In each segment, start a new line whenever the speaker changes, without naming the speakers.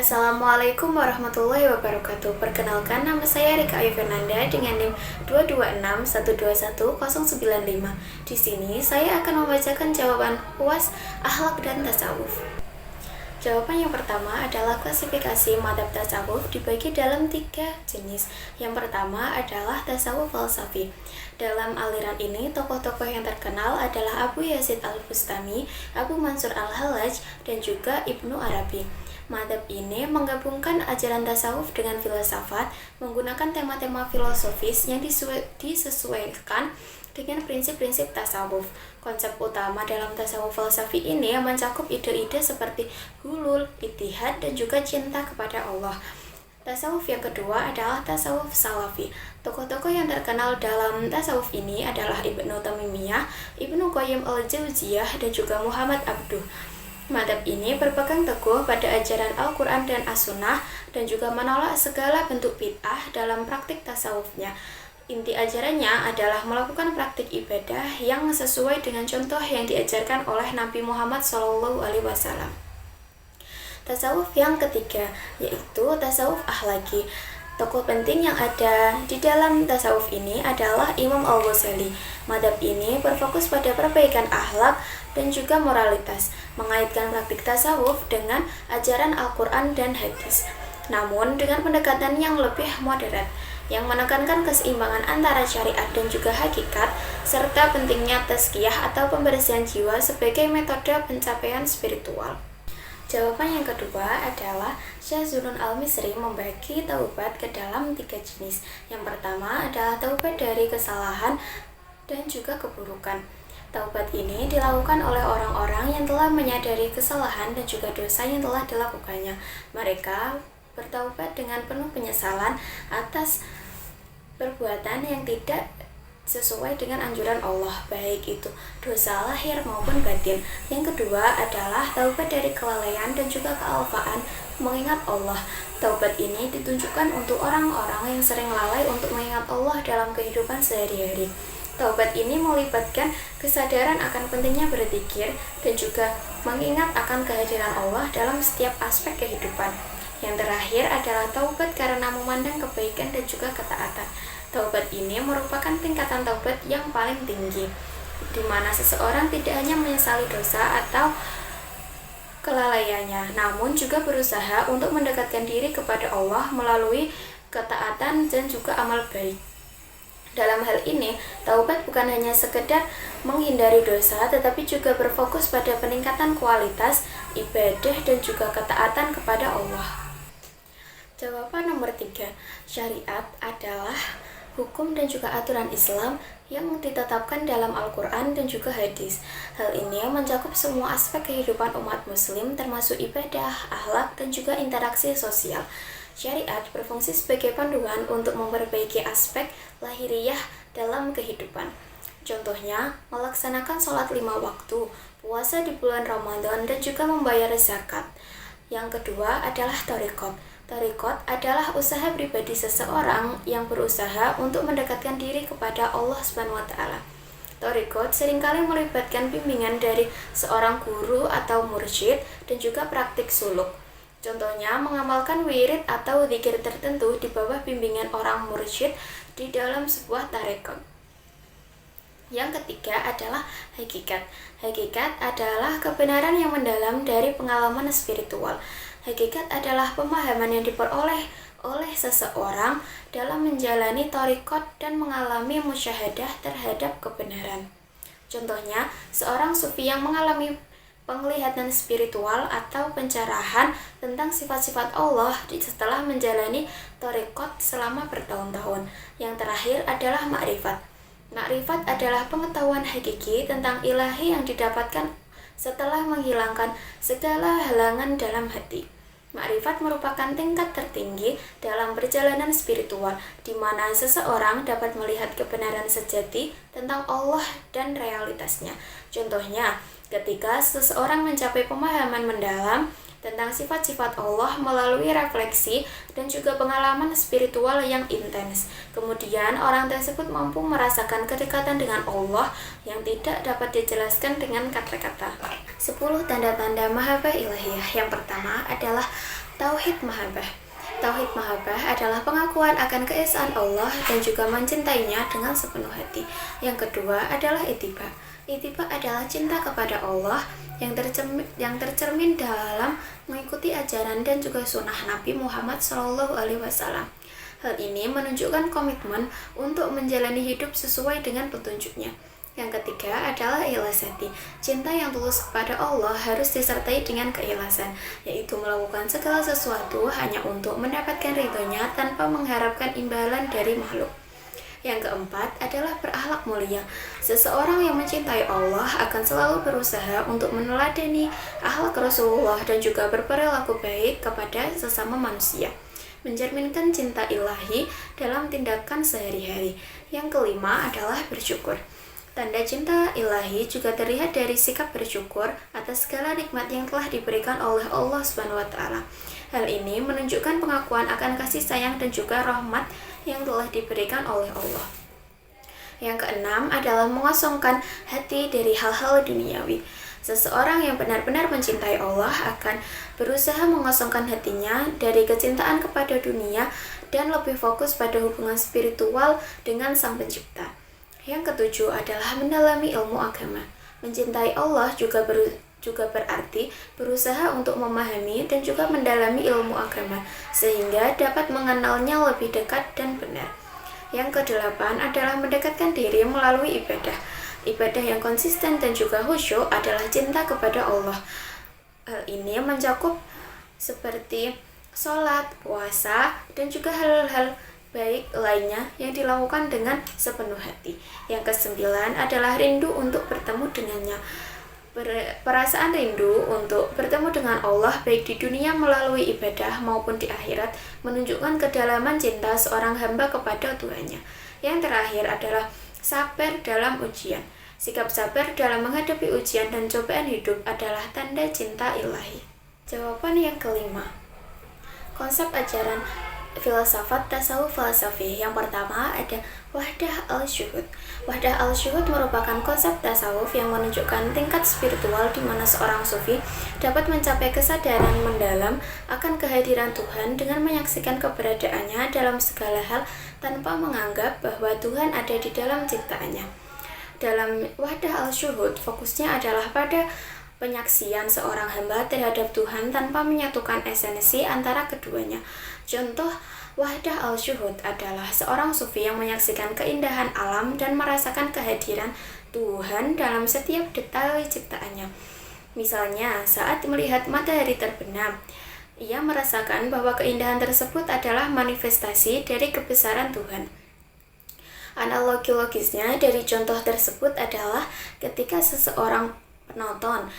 Assalamualaikum warahmatullahi wabarakatuh. Perkenalkan, nama saya Rika Ayu Fernanda dengan NIM 226121095. Di sini saya akan membacakan jawaban UAS Akhlak dan Tasawuf. Jawaban yang pertama adalah klasifikasi madzhab tasawuf dibagi dalam 3 jenis. Yang pertama adalah tasawuf falsafi. Dalam aliran ini, tokoh-tokoh yang terkenal adalah Abu Yazid Al-Bustami, Abu Mansur Al-Hallaj, dan juga Ibnu Arabi. Madzhab ini menggabungkan ajaran tasawuf dengan filsafat, menggunakan tema-tema filosofis yang disesuaikan dengan prinsip-prinsip tasawuf. Konsep utama dalam tasawuf falsafi ini mencakup ide-ide seperti hulul, ittihad, dan juga cinta kepada Allah. Tasawuf yang kedua adalah tasawuf salafi. Tokoh-tokoh yang terkenal dalam tasawuf ini adalah Ibnu Taimiyah, Ibnu Qayyim al-Jauziyah, dan juga Muhammad Abduh. Madzhab ini berpegang teguh pada ajaran Al-Quran dan As-Sunnah dan juga menolak segala bentuk bid'ah dalam praktik tasawufnya. Inti ajarannya adalah melakukan praktik ibadah yang sesuai dengan contoh yang diajarkan oleh Nabi Muhammad SAW. Tasawuf yang ketiga yaitu tasawuf akhlaki. Tokoh penting yang ada di dalam tasawuf ini adalah Imam Al-Ghazali. Madzhab ini berfokus pada perbaikan akhlak dan juga moralitas, mengaitkan praktik tasawuf dengan ajaran Al-Quran dan hadis. Namun dengan pendekatan yang lebih moderat, yang menekankan keseimbangan antara syariat dan juga hakikat, serta pentingnya tazkiyah atau pembersihan jiwa sebagai metode pencapaian spiritual. Jawaban yang kedua adalah Syekh Zunun Al-Misri membagi taubat ke dalam 3 jenis. Yang pertama adalah taubat dari kesalahan dan juga keburukan. Taubat ini dilakukan oleh orang-orang yang telah menyadari kesalahan dan juga dosa yang telah dilakukannya. Mereka bertaubat dengan penuh penyesalan atas perbuatan yang tidak sesuai dengan anjuran Allah, baik itu dosa lahir maupun batin. Yang kedua adalah taubat dari kelalaian dan juga kealpaan mengingat Allah. Taubat ini ditunjukkan untuk orang-orang yang sering lalai untuk mengingat Allah dalam kehidupan sehari-hari. Taubat ini melibatkan kesadaran akan pentingnya berzikir dan juga mengingat akan kehadiran Allah dalam setiap aspek kehidupan. Yang terakhir adalah taubat karena memandang kebaikan dan juga ketaatan. Taubat ini merupakan tingkatan taubat yang paling tinggi, di mana seseorang tidak hanya menyesali dosa atau kelalaiannya, namun juga berusaha untuk mendekatkan diri kepada Allah melalui ketaatan dan juga amal baik. Dalam hal ini, taubat bukan hanya sekedar menghindari dosa, tetapi juga berfokus pada peningkatan kualitas ibadah dan juga ketaatan kepada Allah. Jawaban nomor 3, syariat adalah hukum dan juga aturan Islam yang ditetapkan dalam Al-Quran dan juga hadis. Hal ini mencakup semua aspek kehidupan umat muslim termasuk ibadah, akhlak, dan juga interaksi sosial. Syariat berfungsi sebagai panduan untuk memperbaiki aspek lahiriah dalam kehidupan. Contohnya, melaksanakan sholat 5 waktu, puasa di bulan Ramadan, dan juga membayar zakat. Yang kedua adalah thariqat. Thariqat adalah usaha pribadi seseorang yang berusaha untuk mendekatkan diri kepada Allah SWT. Thariqat seringkali melibatkan bimbingan dari seorang guru atau mursyid dan juga praktik suluk. Contohnya, mengamalkan wirid atau zikir tertentu di bawah bimbingan orang mursyid di dalam sebuah thariqat. Yang ketiga adalah hakikat. Hakikat adalah kebenaran yang mendalam dari pengalaman spiritual. Hakikat adalah pemahaman yang diperoleh oleh seseorang dalam menjalani thariqat dan mengalami musyahadah terhadap kebenaran. Contohnya, seorang sufi yang mengalami penglihatan spiritual atau pencerahan tentang sifat-sifat Allah setelah menjalani thariqat selama bertahun-tahun. Yang terakhir adalah ma'rifat. Ma'rifat adalah pengetahuan hakiki tentang ilahi yang didapatkan setelah menghilangkan segala halangan dalam hati. Ma'rifat merupakan tingkat tertinggi dalam perjalanan spiritual, di mana seseorang dapat melihat kebenaran sejati tentang Allah dan realitasnya. Contohnya, ketika seseorang mencapai pemahaman mendalam tentang sifat-sifat Allah melalui refleksi dan juga pengalaman spiritual yang intens. Kemudian orang tersebut mampu merasakan kedekatan dengan Allah yang tidak dapat dijelaskan dengan kata-kata. 10 tanda-tanda mahabbah ilahiyah. Yang pertama adalah Tauhid Mahabbah. Tauhid Mahabbah adalah pengakuan akan keesaan Allah dan juga mencintainya dengan sepenuh hati. Yang kedua adalah ittiba. Ittiba adalah cinta kepada Allah yang tercermin dalam mengikuti ajaran dan juga sunnah Nabi Muhammad SAW. Hal ini menunjukkan komitmen untuk menjalani hidup sesuai dengan petunjuknya. Yang ketiga adalah ikhlas hati. Cinta yang tulus kepada Allah harus disertai dengan keikhlasan, yaitu melakukan segala sesuatu hanya untuk mendapatkan ridhonya tanpa mengharapkan imbalan dari makhluk. Yang keempat adalah berakhlak mulia. Seseorang yang mencintai Allah akan selalu berusaha untuk meneladani akhlak Rasulullah dan juga berperilaku baik kepada sesama manusia, mencerminkan cinta ilahi dalam tindakan sehari-hari. Yang kelima adalah bersyukur. Tanda cinta ilahi juga terlihat dari sikap bersyukur atas segala nikmat yang telah diberikan oleh Allah SWT. Hal ini menunjukkan pengakuan akan kasih sayang dan juga rahmat yang telah diberikan oleh Allah. Yang keenam adalah mengosongkan hati dari hal-hal duniawi. Seseorang yang benar-benar mencintai Allah akan berusaha mengosongkan hatinya dari kecintaan kepada dunia dan lebih fokus pada hubungan spiritual dengan Sang Pencipta. Yang ketujuh adalah mendalami ilmu agama. Mencintai Allah juga berarti berusaha untuk memahami dan juga mendalami ilmu agama sehingga dapat mengenalnya lebih dekat dan benar. Yang kedelapan adalah mendekatkan diri melalui ibadah. Ibadah yang konsisten dan juga khusyuk adalah cinta kepada Allah. Hal ini mencakup seperti sholat, puasa, dan juga hal-hal baik lainnya yang dilakukan dengan sepenuh hati. Yang kesembilan adalah rindu untuk bertemu dengannya. Perasaan rindu untuk bertemu dengan Allah baik di dunia melalui ibadah maupun di akhirat menunjukkan kedalaman cinta seorang hamba kepada Tuhannya. Yang terakhir adalah sabar dalam ujian. Sikap sabar dalam menghadapi ujian dan cobaan hidup adalah tanda cinta ilahi. Jawaban yang kelima, konsep ajaran filsafat tasawuf falsafi. Yang pertama ada wahdah al-syuhud. Wahdah al-syuhud merupakan konsep tasawuf yang menunjukkan tingkat spiritual di mana seorang sufi dapat mencapai kesadaran mendalam akan kehadiran Tuhan dengan menyaksikan keberadaannya dalam segala hal tanpa menganggap bahwa Tuhan ada di dalam ciptaannya. Dalam wahdah al-syuhud, fokusnya adalah pada penyaksian seorang hamba terhadap Tuhan tanpa menyatukan esensi antara keduanya. Contoh wahdah al-syuhud adalah seorang sufi yang menyaksikan keindahan alam dan merasakan kehadiran Tuhan dalam setiap detail ciptaannya. Misalnya, saat melihat matahari terbenam, ia merasakan bahwa keindahan tersebut adalah manifestasi dari kebesaran Tuhan. Analogi logisnya dari contoh tersebut adalah ketika seseorang penonton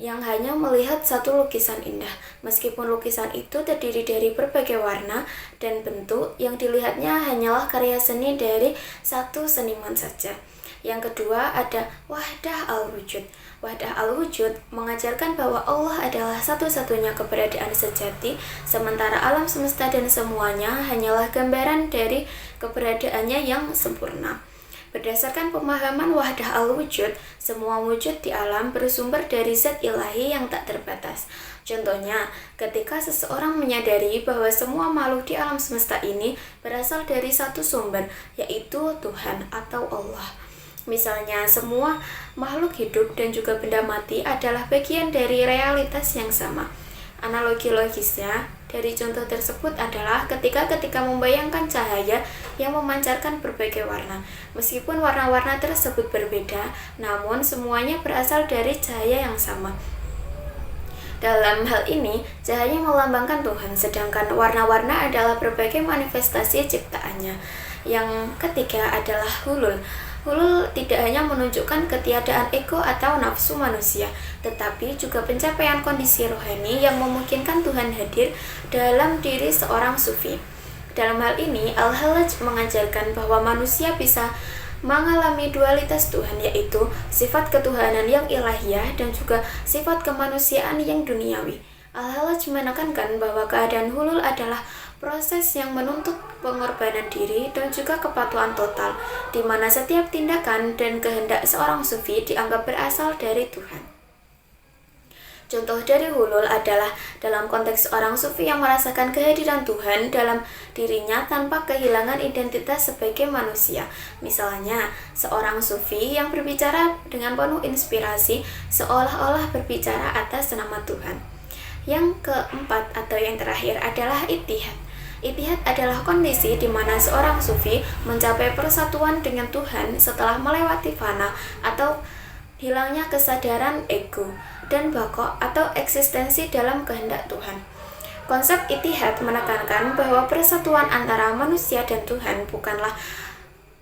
yang hanya melihat satu lukisan indah, meskipun lukisan itu terdiri dari berbagai warna dan bentuk, yang dilihatnya hanyalah karya seni dari satu seniman saja. Yang kedua ada wahdah al-wujud. Wahdah al-wujud mengajarkan bahwa Allah adalah satu-satunya keberadaan sejati, sementara alam semesta dan semuanya hanyalah gambaran dari keberadaannya yang sempurna. Berdasarkan pemahaman wahdah al-wujud, semua wujud di alam bersumber dari zat ilahi yang tak terbatas. Contohnya, ketika seseorang menyadari bahwa semua makhluk di alam semesta ini berasal dari satu sumber, yaitu Tuhan atau Allah. Misalnya, semua makhluk hidup dan juga benda mati adalah bagian dari realitas yang sama. Analogi logisnya dari contoh tersebut adalah ketika membayangkan cahaya yang memancarkan berbagai warna. Meskipun warna-warna tersebut berbeda, namun semuanya berasal dari cahaya yang sama. Dalam hal ini, cahaya melambangkan Tuhan, sedangkan warna-warna adalah berbagai manifestasi ciptaannya. Yang ketiga adalah hulul. Hulul tidak hanya menunjukkan ketiadaan ego atau nafsu manusia, tetapi juga pencapaian kondisi rohani yang memungkinkan Tuhan hadir dalam diri seorang sufi. Dalam hal ini, Al-Hallaj mengajarkan bahwa manusia bisa mengalami dualitas Tuhan, yaitu sifat ketuhanan yang ilahiyah dan juga sifat kemanusiaan yang duniawi. Al-Hallaj menekankan bahwa keadaan hulul adalah proses yang menuntut pengorbanan diri dan juga kepatuhan total, di mana setiap tindakan dan kehendak seorang sufi dianggap berasal dari Tuhan. Contoh dari hulul adalah dalam konteks orang sufi yang merasakan kehadiran Tuhan dalam dirinya tanpa kehilangan identitas sebagai manusia. Misalnya, seorang sufi yang berbicara dengan penuh inspirasi seolah-olah berbicara atas nama Tuhan. Yang keempat atau yang terakhir adalah ittihad. Ittihad adalah kondisi di mana seorang sufi mencapai persatuan dengan Tuhan setelah melewati fana atau hilangnya kesadaran ego dan bako atau eksistensi dalam kehendak Tuhan. Konsep ittihad menekankan bahwa persatuan antara manusia dan Tuhan bukanlah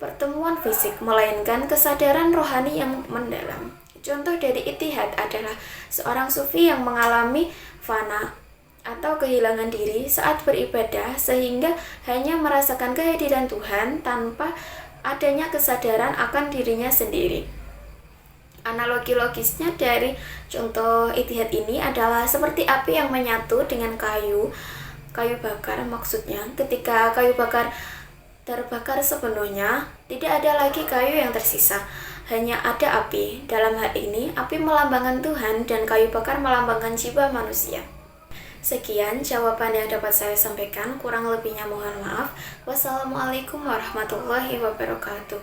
pertemuan fisik, melainkan kesadaran rohani yang mendalam. Contoh dari ittihad adalah seorang sufi yang mengalami fana atau kehilangan diri saat beribadah sehingga hanya merasakan kehadiran Tuhan tanpa adanya kesadaran akan dirinya sendiri. Analogi logisnya dari contoh ittihad ini adalah seperti api yang menyatu dengan kayu bakar. Maksudnya, ketika kayu bakar terbakar sepenuhnya, tidak ada lagi kayu yang tersisa, hanya ada api. Dalam hal ini, api melambangkan Tuhan dan kayu bakar melambangkan jiwa manusia. Sekian jawaban yang dapat saya sampaikan, kurang lebihnya mohon maaf. Wassalamualaikum warahmatullahi wabarakatuh.